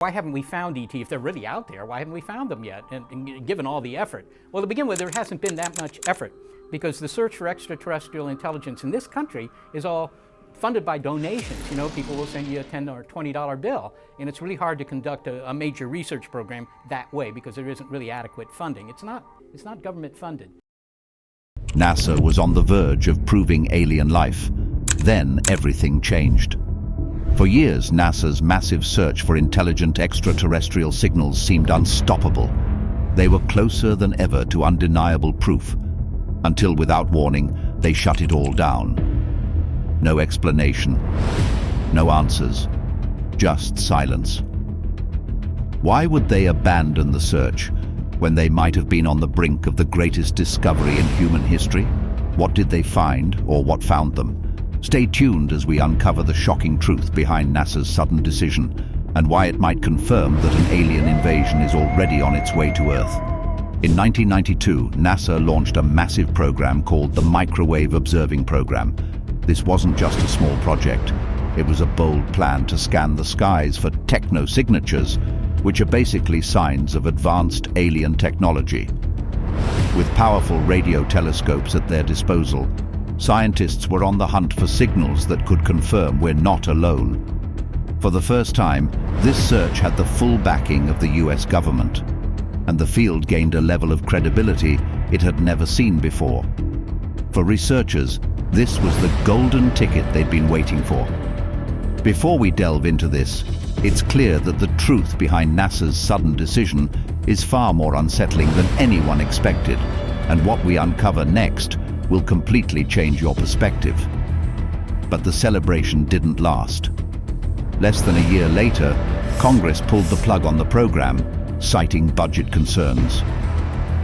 Why haven't we found ET? If they're really out there, why haven't we found them yet, and given all the effort? Well, to begin with, there hasn't been that much effort because the search for extraterrestrial intelligence in this country is all funded by donations. You know, people will send you a $10 or $20 bill, and it's really hard to conduct a major research program that way because there isn't really adequate funding. It's not government funded. NASA was on the verge of proving alien life. Then everything changed. For years, NASA's massive search for intelligent extraterrestrial signals seemed unstoppable. They were closer than ever to undeniable proof, until without warning, they shut it all down. No explanation, no answers, just silence. Why would they abandon the search when they might have been on the brink of the greatest discovery in human history? What did they find, or what found them? Stay tuned as we uncover the shocking truth behind NASA's sudden decision and why it might confirm that an alien invasion is already on its way to Earth. In 1992, NASA launched a massive program called the Microwave Observing Program. This wasn't just a small project. It was a bold plan to scan the skies for techno-signatures, which are basically signs of advanced alien technology. With powerful radio telescopes at their disposal, scientists were on the hunt for signals that could confirm we're not alone. For the first time, this search had the full backing of the US government, and the field gained a level of credibility it had never seen before. For researchers, this was the golden ticket they'd been waiting for. Before we delve into this, it's clear that the truth behind NASA's sudden decision is far more unsettling than anyone expected, and what we uncover next will completely change your perspective. But the celebration didn't last. Less than a year later, Congress pulled the plug on the program, citing budget concerns.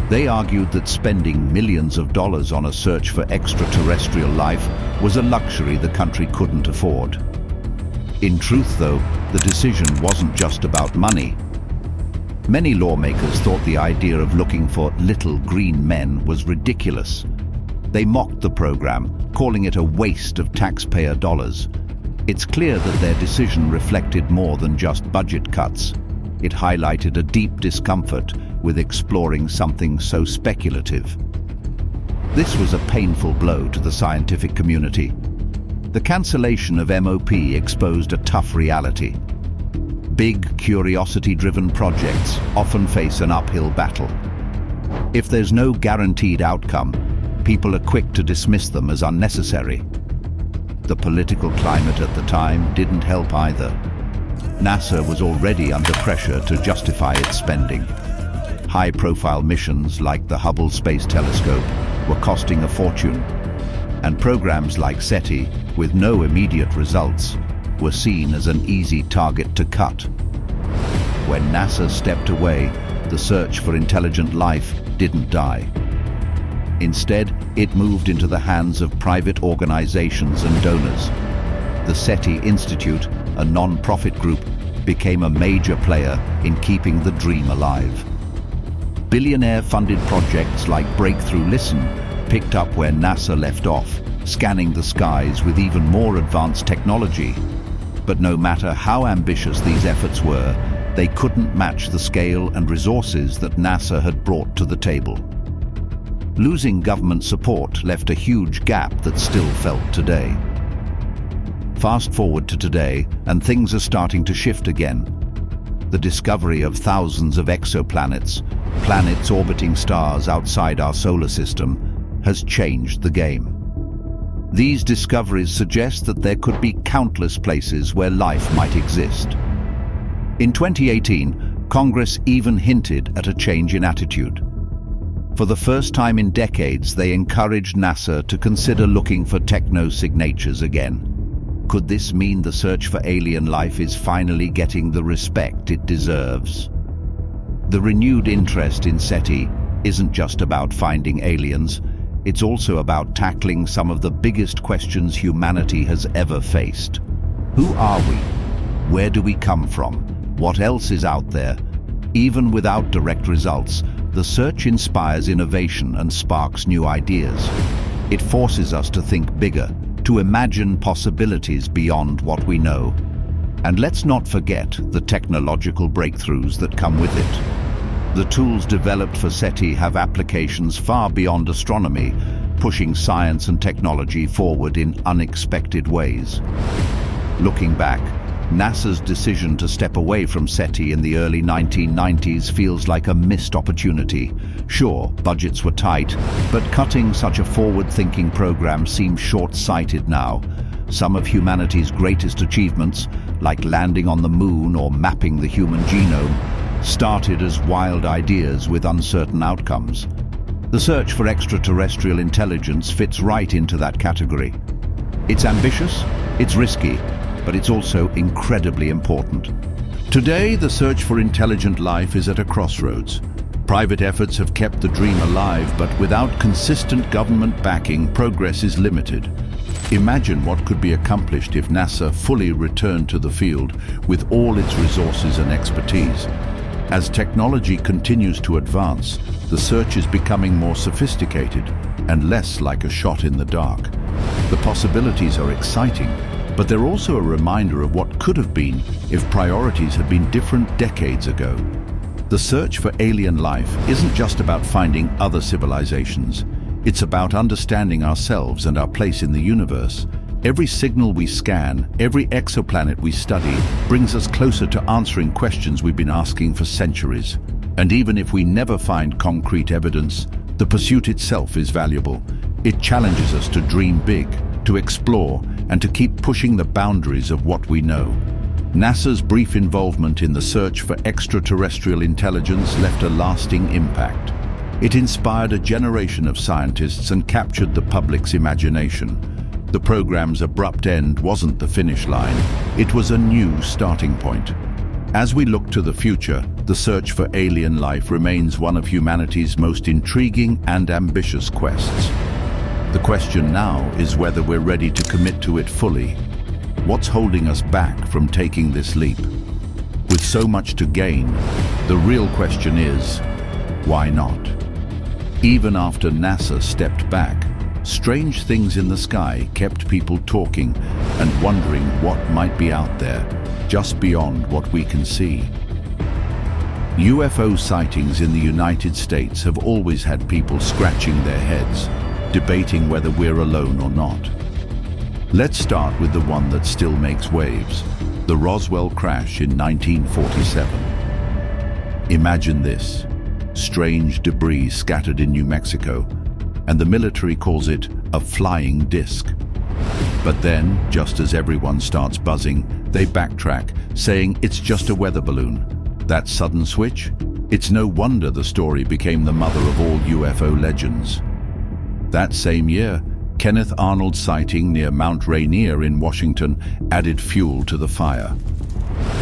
They argued that spending millions of dollars on a search for extraterrestrial life was a luxury the country couldn't afford. In truth, though, the decision wasn't just about money. Many lawmakers thought the idea of looking for little green men was ridiculous. They mocked the program, calling it a waste of taxpayer dollars. It's clear that their decision reflected more than just budget cuts. It highlighted a deep discomfort with exploring something so speculative. This was a painful blow to the scientific community. The cancellation of MOP exposed a tough reality. Big, curiosity-driven projects often face an uphill battle. If there's no guaranteed outcome, people are quick to dismiss them as unnecessary. The political climate at the time didn't help either. NASA was already under pressure to justify its spending. High-profile missions like the Hubble Space Telescope were costing a fortune, and programs like SETI, with no immediate results, were seen as an easy target to cut. When NASA stepped away, the search for intelligent life didn't die. Instead, it moved into the hands of private organizations and donors. The SETI Institute, a non-profit group, became a major player in keeping the dream alive. Billionaire-funded projects like Breakthrough Listen picked up where NASA left off, scanning the skies with even more advanced technology. But no matter how ambitious these efforts were, they couldn't match the scale and resources that NASA had brought to the table. Losing government support left a huge gap that's still felt today. Fast forward to today, and things are starting to shift again. The discovery of thousands of exoplanets, planets orbiting stars outside our solar system, has changed the game. These discoveries suggest that there could be countless places where life might exist. In 2018, Congress even hinted at a change in attitude. For the first time in decades, they encouraged NASA to consider looking for techno-signatures again. Could this mean the search for alien life is finally getting the respect it deserves? The renewed interest in SETI isn't just about finding aliens, it's also about tackling some of the biggest questions humanity has ever faced. Who are we? Where do we come from? What else is out there? Even without direct results, the search inspires innovation and sparks new ideas. It forces us to think bigger, to imagine possibilities beyond what we know. And let's not forget the technological breakthroughs that come with it. The tools developed for SETI have applications far beyond astronomy, pushing science and technology forward in unexpected ways. Looking back, NASA's decision to step away from SETI in the early 1990s feels like a missed opportunity. Sure, budgets were tight, but cutting such a forward-thinking program seems short-sighted now. Some of humanity's greatest achievements, like landing on the moon or mapping the human genome, started as wild ideas with uncertain outcomes. The search for extraterrestrial intelligence fits right into that category. It's ambitious, it's risky, but it's also incredibly important. Today, the search for intelligent life is at a crossroads. Private efforts have kept the dream alive, but without consistent government backing, progress is limited. Imagine what could be accomplished if NASA fully returned to the field with all its resources and expertise. As technology continues to advance, the search is becoming more sophisticated and less like a shot in the dark. The possibilities are exciting, but they're also a reminder of what could have been if priorities had been different decades ago. The search for alien life isn't just about finding other civilizations. It's about understanding ourselves and our place in the universe. Every signal we scan, every exoplanet we study, brings us closer to answering questions we've been asking for centuries. And even if we never find concrete evidence, the pursuit itself is valuable. It challenges us to dream big, to explore, and to keep pushing the boundaries of what we know. NASA's brief involvement in the search for extraterrestrial intelligence left a lasting impact. It inspired a generation of scientists and captured the public's imagination. The program's abrupt end wasn't the finish line, it was a new starting point. As we look to the future, the search for alien life remains one of humanity's most intriguing and ambitious quests. The question now is whether we're ready to commit to it fully. What's holding us back from taking this leap? With so much to gain, the real question is, why not? Even after NASA stepped back, strange things in the sky kept people talking and wondering what might be out there, just beyond what we can see. UFO sightings in the United States have always had people scratching their heads, debating whether we're alone or not. Let's start with the one that still makes waves, the Roswell crash in 1947. Imagine this, strange debris scattered in New Mexico, and the military calls it a flying disc. But then, just as everyone starts buzzing, they backtrack, saying it's just a weather balloon. That sudden switch? It's no wonder the story became the mother of all UFO legends. That same year, Kenneth Arnold's sighting near Mount Rainier in Washington added fuel to the fire.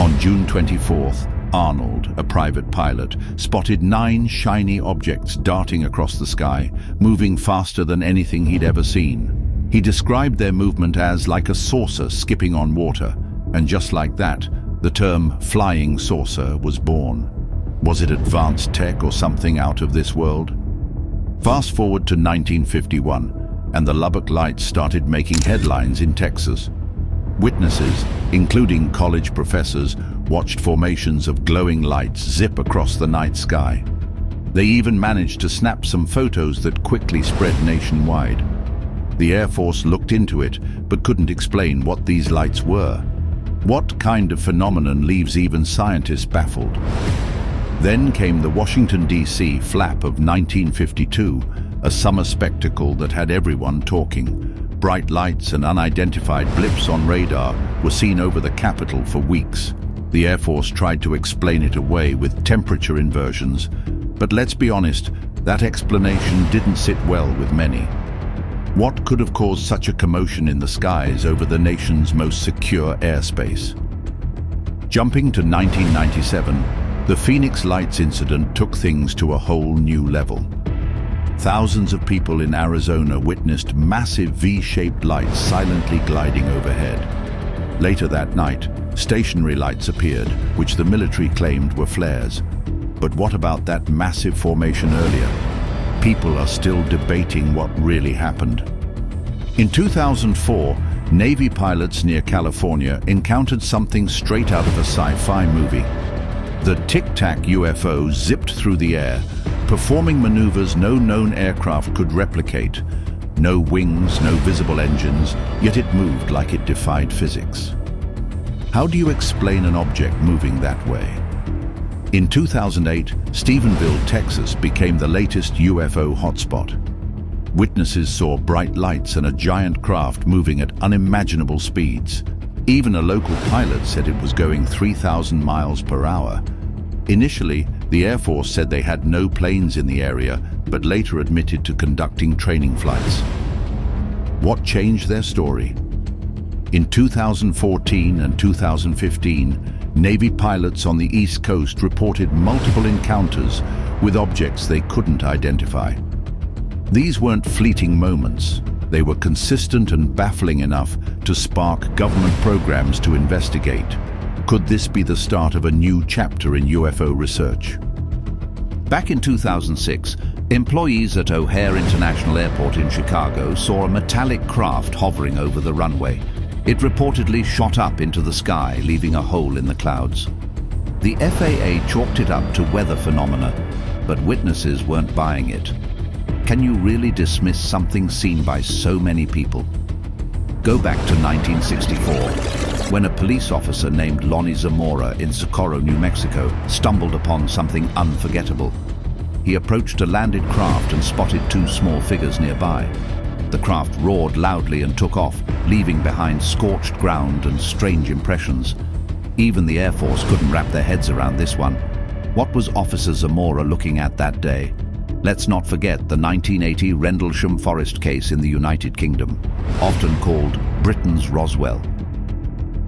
On June 24th, Arnold, a private pilot, spotted 9 shiny objects darting across the sky, moving faster than anything he'd ever seen. He described their movement as like a saucer skipping on water, and just like that, the term flying saucer was born. Was it advanced tech or something out of this world? Fast forward to 1951, and the Lubbock Lights started making headlines in Texas. Witnesses, including college professors, watched formations of glowing lights zip across the night sky. They even managed to snap some photos that quickly spread nationwide. The Air Force looked into it, but couldn't explain what these lights were. What kind of phenomenon leaves even scientists baffled? Then came the Washington, D.C. flap of 1952, a summer spectacle that had everyone talking. Bright lights and unidentified blips on radar were seen over the Capitol for weeks. The Air Force tried to explain it away with temperature inversions, but let's be honest, that explanation didn't sit well with many. What could have caused such a commotion in the skies over the nation's most secure airspace? Jumping to 1997, the Phoenix Lights incident took things to a whole new level. Thousands of people in Arizona witnessed massive V-shaped lights silently gliding overhead. Later that night, stationary lights appeared, which the military claimed were flares. But what about that massive formation earlier? People are still debating what really happened. In 2004, Navy pilots near California encountered something straight out of a sci-fi movie. The Tic Tac UFO zipped through the air, performing maneuvers no known aircraft could replicate. No wings, no visible engines, yet it moved like it defied physics. How do you explain an object moving that way? In 2008, Stephenville, Texas became the latest UFO hotspot. Witnesses saw bright lights and a giant craft moving at unimaginable speeds. Even a local pilot said it was going 3,000 miles per hour. Initially, the Air Force said they had no planes in the area, but later admitted to conducting training flights. What changed their story? In 2014 and 2015, Navy pilots on the East Coast reported multiple encounters with objects they couldn't identify. These weren't fleeting moments. They were consistent and baffling enough to spark government programs to investigate. Could this be the start of a new chapter in UFO research? Back in 2006, employees at O'Hare International Airport in Chicago saw a metallic craft hovering over the runway. It reportedly shot up into the sky, leaving a hole in the clouds. The FAA chalked it up to weather phenomena, but witnesses weren't buying it. Can you really dismiss something seen by so many people? Go back to 1964, when a police officer named Lonnie Zamora in Socorro, New Mexico, stumbled upon something unforgettable. He approached a landed craft and spotted two small figures nearby. The craft roared loudly and took off, leaving behind scorched ground and strange impressions. Even the Air Force couldn't wrap their heads around this one. What was Officer Zamora looking at that day? Let's not forget the 1980 Rendlesham Forest case in the United Kingdom, often called Britain's Roswell.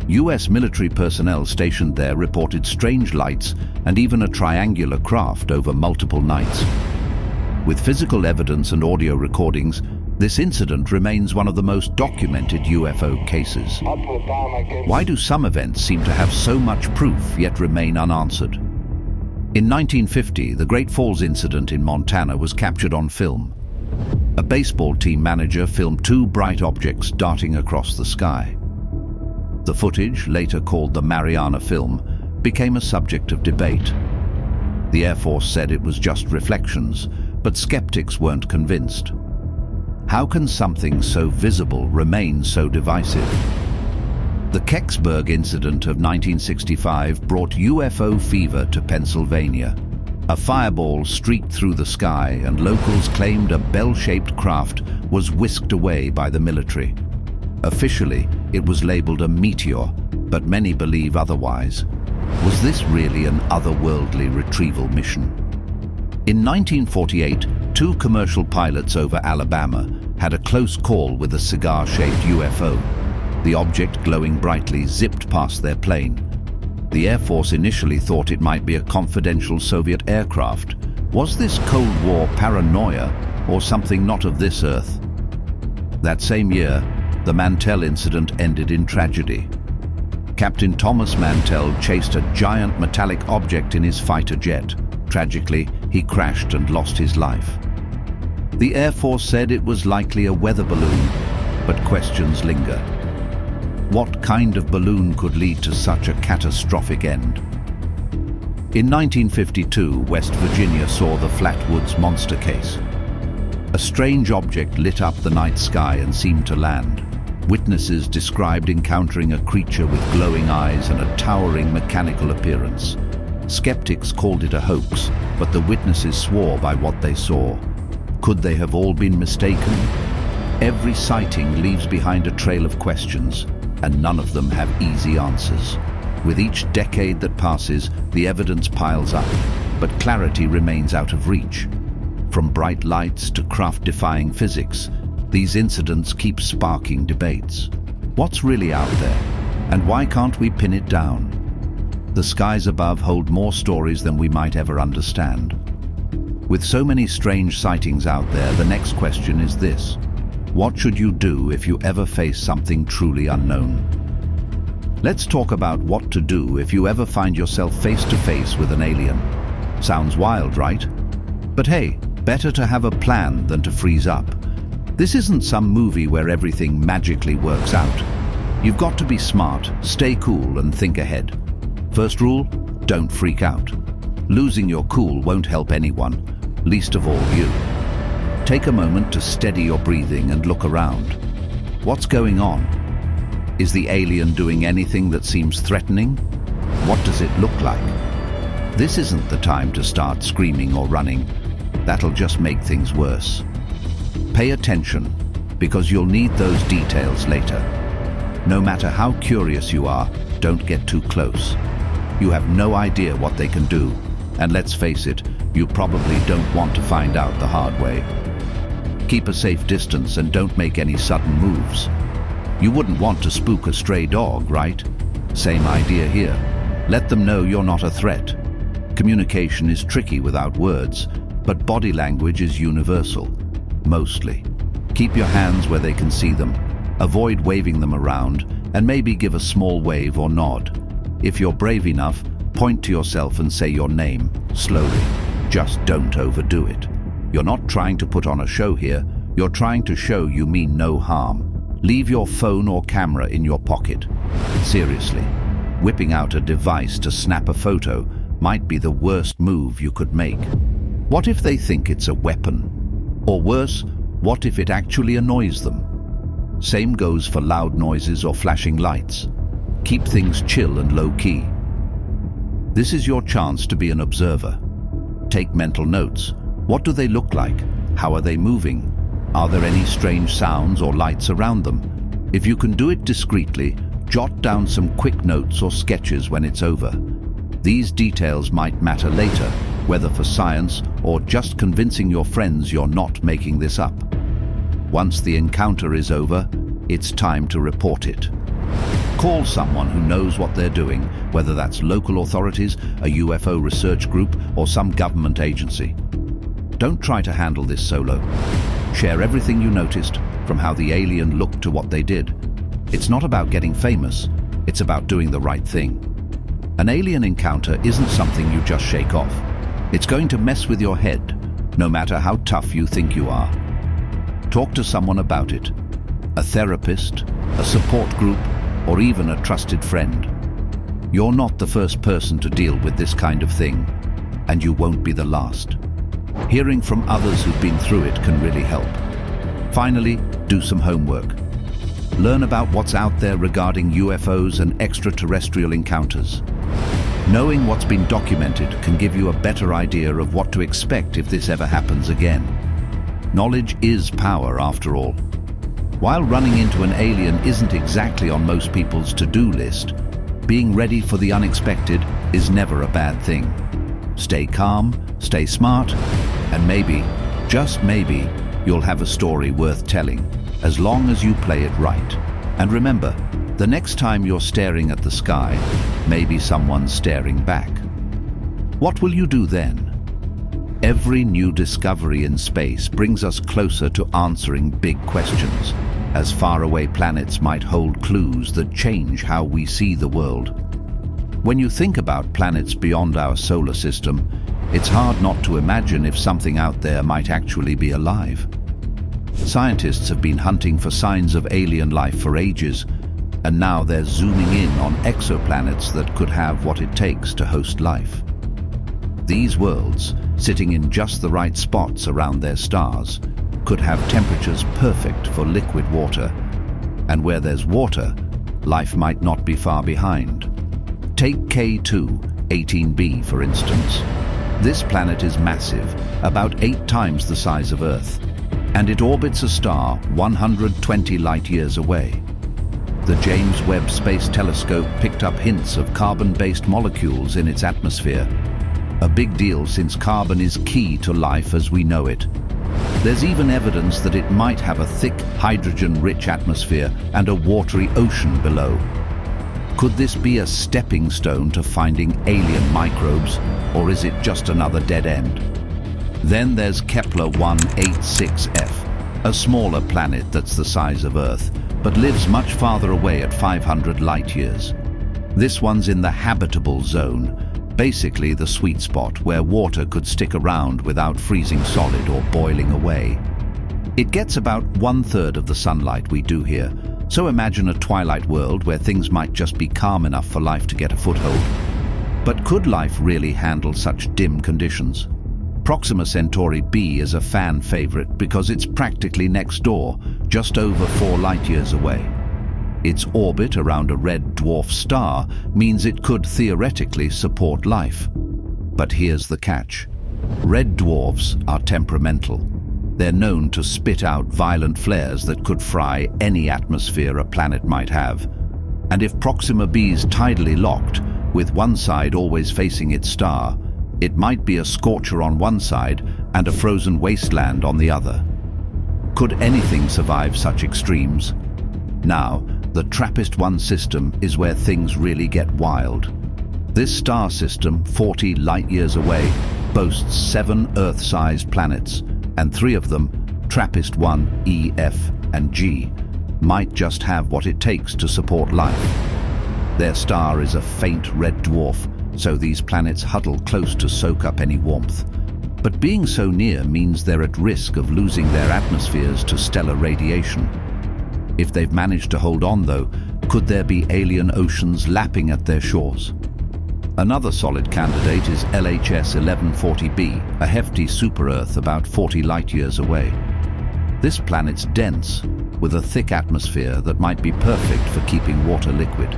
US military personnel stationed there reported strange lights and even a triangular craft over multiple nights. With physical evidence and audio recordings, this incident remains one of the most documented UFO cases. Why do some events seem to have so much proof yet remain unanswered? In 1950, the Great Falls incident in Montana was captured on film. A baseball team manager filmed two bright objects darting across the sky. The footage, later called the Mariana Film, became a subject of debate. The Air Force said it was just reflections, but skeptics weren't convinced. How can something so visible remain so divisive? The Kecksburg incident of 1965 brought UFO fever to Pennsylvania. A fireball streaked through the sky and locals claimed a bell-shaped craft was whisked away by the military. Officially, it was labeled a meteor, but many believe otherwise. Was this really an otherworldly retrieval mission? In 1948, two commercial pilots over Alabama had a close call with a cigar-shaped UFO. The object, glowing brightly, zipped past their plane. The Air Force initially thought it might be a confidential Soviet aircraft. Was this Cold War paranoia or something not of this earth? That same year, the Mantell incident ended in tragedy. Captain Thomas Mantell chased a giant metallic object in his fighter jet. Tragically, he crashed and lost his life. The Air Force said it was likely a weather balloon, but questions linger. What kind of balloon could lead to such a catastrophic end? In 1952, West Virginia saw the Flatwoods monster case. A strange object lit up the night sky and seemed to land. Witnesses described encountering a creature with glowing eyes and a towering mechanical appearance. Skeptics called it a hoax, but the witnesses swore by what they saw. Could they have all been mistaken? Every sighting leaves behind a trail of questions, and none of them have easy answers. With each decade that passes, the evidence piles up, but clarity remains out of reach. From bright lights to craft-defying physics, these incidents keep sparking debates. What's really out there, and why can't we pin it down? The skies above hold more stories than we might ever understand. With so many strange sightings out there, the next question is this: what should you do if you ever face something truly unknown? Let's talk about what to do if you ever find yourself face to face with an alien. Sounds wild, right? But hey, better to have a plan than to freeze up. This isn't some movie where everything magically works out. You've got to be smart, stay cool, and think ahead. First rule, don't freak out. Losing your cool won't help anyone, least of all you. Take a moment to steady your breathing and look around. What's going on? Is the alien doing anything that seems threatening? What does it look like? This isn't the time to start screaming or running. That'll just make things worse. Pay attention, because you'll need those details later. No matter how curious you are, don't get too close. You have no idea what they can do, and let's face it, you probably don't want to find out the hard way. Keep a safe distance and don't make any sudden moves. You wouldn't want to spook a stray dog, right? Same idea here. Let them know you're not a threat. Communication is tricky without words, but body language is universal. Mostly. Keep your hands where they can see them. Avoid waving them around, and maybe give a small wave or nod. If you're brave enough, point to yourself and say your name, slowly. Just don't overdo it. You're not trying to put on a show here, you're trying to show you mean no harm. Leave your phone or camera in your pocket. Seriously, whipping out a device to snap a photo might be the worst move you could make. What if they think it's a weapon? Or worse, what if it actually annoys them? Same goes for loud noises or flashing lights. Keep things chill and low-key. This is your chance to be an observer. Take mental notes. What do they look like? How are they moving? Are there any strange sounds or lights around them? If you can do it discreetly, jot down some quick notes or sketches when it's over. These details might matter later, whether for science or just convincing your friends you're not making this up. Once the encounter is over, it's time to report it. Call someone who knows what they're doing, whether that's local authorities, a UFO research group, or some government agency. Don't try to handle this solo. Share everything you noticed, from how the alien looked to what they did. It's not about getting famous, it's about doing the right thing. An alien encounter isn't something you just shake off. It's going to mess with your head, no matter how tough you think you are. Talk to someone about it. A therapist, a support group, or even a trusted friend. You're not the first person to deal with this kind of thing, and you won't be the last. Hearing from others who've been through it can really help. Finally, do some homework. Learn about what's out there regarding UFOs and extraterrestrial encounters. Knowing what's been documented can give you a better idea of what to expect if this ever happens again. Knowledge is power, after all. While running into an alien isn't exactly on most people's to-do list, being ready for the unexpected is never a bad thing. Stay calm, stay smart, and maybe, just maybe, you'll have a story worth telling, as long as you play it right. And remember, the next time you're staring at the sky, maybe someone's staring back. What will you do then? Every new discovery in space brings us closer to answering big questions, as faraway planets might hold clues that change how we see the world. When you think about planets beyond our solar system, it's hard not to imagine if something out there might actually be alive. Scientists have been hunting for signs of alien life for ages, and now they're zooming in on exoplanets that could have what it takes to host life. These worlds, sitting in just the right spots around their stars, could have temperatures perfect for liquid water. And where there's water, life might not be far behind. Take K2-18b, for instance. This planet is massive, about 8 times the size of Earth, and it orbits a star 120 light-years away. The James Webb Space Telescope picked up hints of carbon-based molecules in its atmosphere. A big deal since carbon is key to life as we know it. There's even evidence that it might have a thick, hydrogen-rich atmosphere and a watery ocean below. Could this be a stepping stone to finding alien microbes, or is it just another dead end? Then there's Kepler 186f, a smaller planet that's the size of Earth, but lives much farther away at 500 light-years. This one's in the habitable zone, basically the sweet spot where water could stick around without freezing solid or boiling away. It gets about 1/3 of the sunlight we do here, so imagine a twilight world where things might just be calm enough for life to get a foothold. But could life really handle such dim conditions? Proxima Centauri b is a fan favorite because it's practically next door, just over 4 light-years away. Its orbit around a red dwarf star means it could theoretically support life. But here's the catch. Red dwarfs are temperamental. They're known to spit out violent flares that could fry any atmosphere a planet might have. And if Proxima b's tidally locked, with one side always facing its star, it might be a scorcher on one side and a frozen wasteland on the other. Could anything survive such extremes? Now, the TRAPPIST-1 system is where things really get wild. This star system, 40 light-years away, boasts 7 Earth-sized planets, and 3 of them, TRAPPIST-1, E, F, and G, might just have what it takes to support life. Their star is a faint red dwarf, so these planets huddle close to soak up any warmth. But being so near means they're at risk of losing their atmospheres to stellar radiation. If they've managed to hold on, though, could there be alien oceans lapping at their shores? Another solid candidate is LHS 1140b, a hefty super-Earth about 40 light-years away. This planet's dense, with a thick atmosphere that might be perfect for keeping water liquid.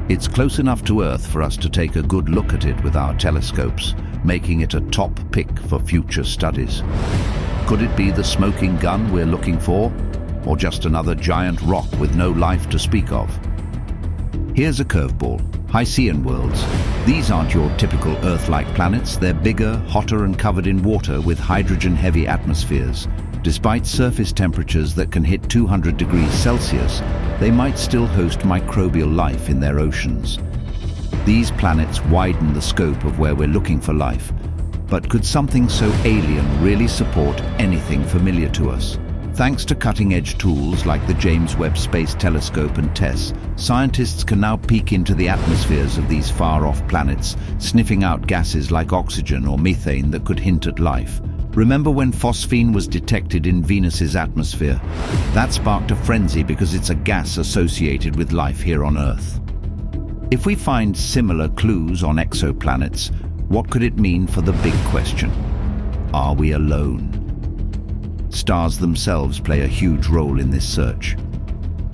It's close enough to Earth for us to take a good look at it with our telescopes, making it a top pick for future studies. Could it be the smoking gun we're looking for, or just another giant rock with no life to speak of? Here's a curveball. Hycean worlds. These aren't your typical Earth-like planets. They're bigger, hotter and covered in water with hydrogen-heavy atmospheres. Despite surface temperatures that can hit 200 degrees Celsius, they might still host microbial life in their oceans. These planets widen the scope of where we're looking for life. But could something so alien really support anything familiar to us? Thanks to cutting-edge tools like the James Webb Space Telescope and TESS, scientists can now peek into the atmospheres of these far-off planets, sniffing out gases like oxygen or methane that could hint at life. Remember when phosphine was detected in Venus's atmosphere? That sparked a frenzy because it's a gas associated with life here on Earth. If we find similar clues on exoplanets, what could it mean for the big question? Are we alone? Stars themselves play a huge role in this search.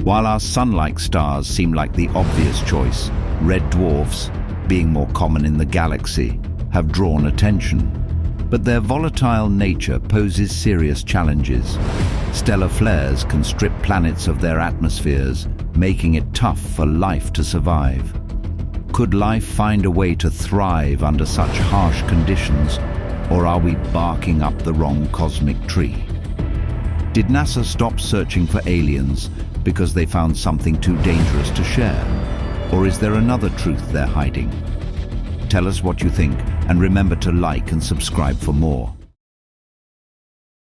While our sun-like stars seem like the obvious choice, red dwarfs, being more common in the galaxy, have drawn attention. But their volatile nature poses serious challenges. Stellar flares can strip planets of their atmospheres, making it tough for life to survive. Could life find a way to thrive under such harsh conditions, or are we barking up the wrong cosmic tree? Did NASA stop searching for aliens because they found something too dangerous to share? Or is there another truth they're hiding? Tell us what you think, and remember to like and subscribe for more.